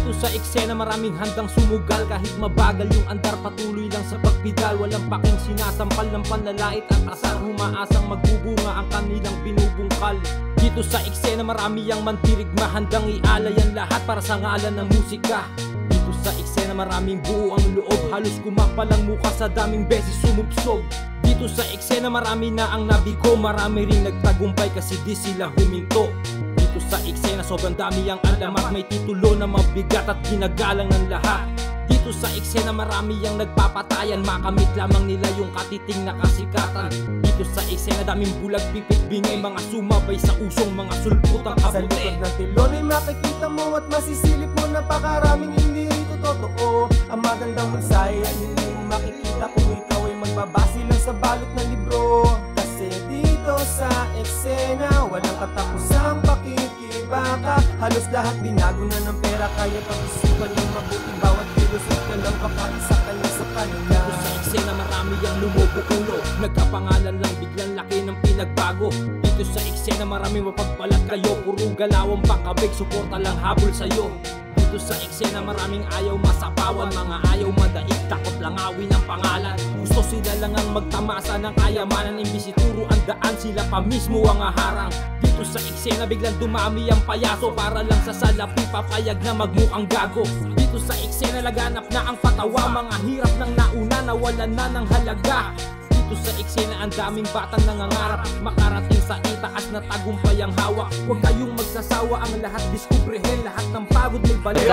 Dito sa eksena maraming handang sumugal. Kahit mabagal yung andar, patuloy lang sa pagpidal. Walang paking sinasampal ng panlalait at asar. Humaasang magbubunga ang kanilang binubungkal. Dito sa eksena marami ang mandirigma. Handang ialay ang lahat para sa ngalan ng musika. Dito sa eksena maraming buo ang loob. Halos kumapalang mukha sa daming beses sumubsob. Dito sa eksena marami na ang nabigo. Marami rin nagtagumpay kasi di sila huminto. Dito sa eksena sobrang dami ang alamat. May titulo na mabigat at ginagalang ng lahat. Dito sa eksena marami ang nagpapatayan. Makamit lamang nila yung katiting na kasikatan. Dito sa eksena daming bulag, pipit, bingay. Mga sumabay sa usong, mga sulputang Sa kabuti. likod ng tilon ay makikita mo at masisilip mo. Napakaraming hindi rito totoo. Ang magandang mensahe ay hindi mo makikita kung ikaw ay magbabase lang sa balot ng libro. Kasi dito sa eksena walang katapusang pakikibaka. Halos lahat binago na ng pera. Kaya pag-isipan ng mabuti bawat filosof ka lang baka isa ka lang sa kanila. Dito sa eksena marami ang lumubukulo. Nagkapangalan lang biglang laki ng pinagbago. Dito sa eksena maraming mapagbalat kayo. Puro galawang pakabig, suporta lang habol sa'yo. Dito sa eksena maraming ayaw masapawan. Mga ayaw madaig, takot langawin ang pangalan. Gusto sila lang ang magtamasa ng kayamanan. Imbis ituro ang daan, sila pa mismo ang aharang. Dito sa eksena biglang dumami ang payaso. Para lang sa salapi papayag na magmukhang gago. Dito sa eksena laganap na ang patawa. Mga hirap ng nauna nawalan na ng halaga. Dito sa eksena ang daming batang nangangarap makarating sa itaas na tagumpay ang hawak. Huwag kayong magsasawa, ang lahat diskubrehin. Lahat ng pagod may balik.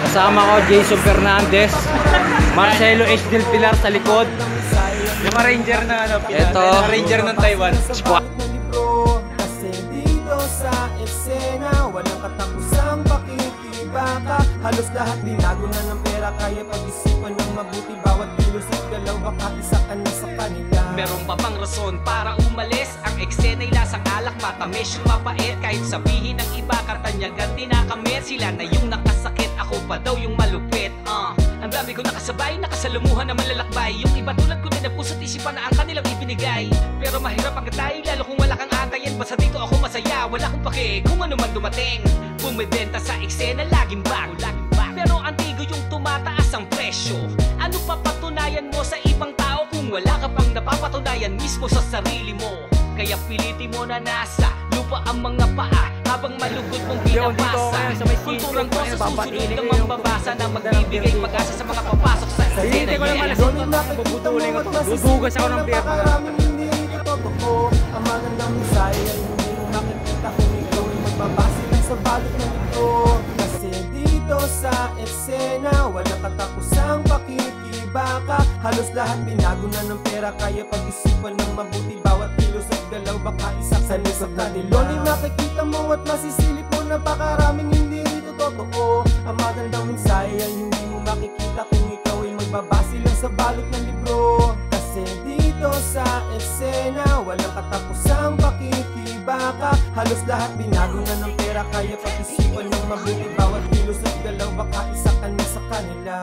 Kasama ko Jason Fernandez, Marcelo H. Del Pilar sa likod. Yung ranger na ano, ito, ranger ng Taiwan. Squad. Kasi dito sa eksena walang katapusang pakikibaka. Halos lahat binago na ng pera. Kaya pag-isipan ng mabuti bawat filosof galaw baka isa ka na sa kanila. Meron pa bang rason para umalis? Ang eksena'y lasang alak, matamis yung mapait. Kahit sabihin ng iba, katanyagan tinakamit. Sila na yung nakasakit, ako pa daw yung malupit. Ang dami ko nakasabay, nakasalamuhan na malalakbay. Yung iba tulad ko din na puso't isipan na ang kanilang ibinigay. Pero mahirap ang gatay, lalo kung wala kang antayin. Basta dito ako masaya, wala akong pake kung ano man dumating. Bumibenta sa eksena, laging bago, laging bago. Pero antigo yung tumataas ang presyo. Ano pa patunayan mo sa ibang tao kung wala ka pang napapatunayan mismo sa sarili mo? Kaya pilitin mo na nasa lupa ang mga paa habang malugod mong binabasa. Kulturang ko sa susunod kang mambabasa na magbibigay pag-asa sa mga papasok sa eksena. Doon ay makikita mo at masisilip mo. Napakaraming hindi rito totoo. Ang magandang mensahe ay hindi mo makikita kung ikaw ay magbabase lang sa balot ng libro. Kasi dito sa eksena walang katapusang pakikibaka. Halos lahat binago na ng pera. Kaya pag-isipan ng mabuti bawat filosof galaw baka isa sa lisod na dilon ay makikita mo at masisilip mo. Napakaraming hindi rito totoo. Ang magandang mensahe ay hindi mo makikita kung ikaw ay magbabase lang sa balot ng libro. Kasi dito sa eksena walang katapusang pakikibaka. Halos lahat binago na ng pera. Kaya pag-isipan ng mabuti bawat filosof galaw baka isa ka na sa kanila.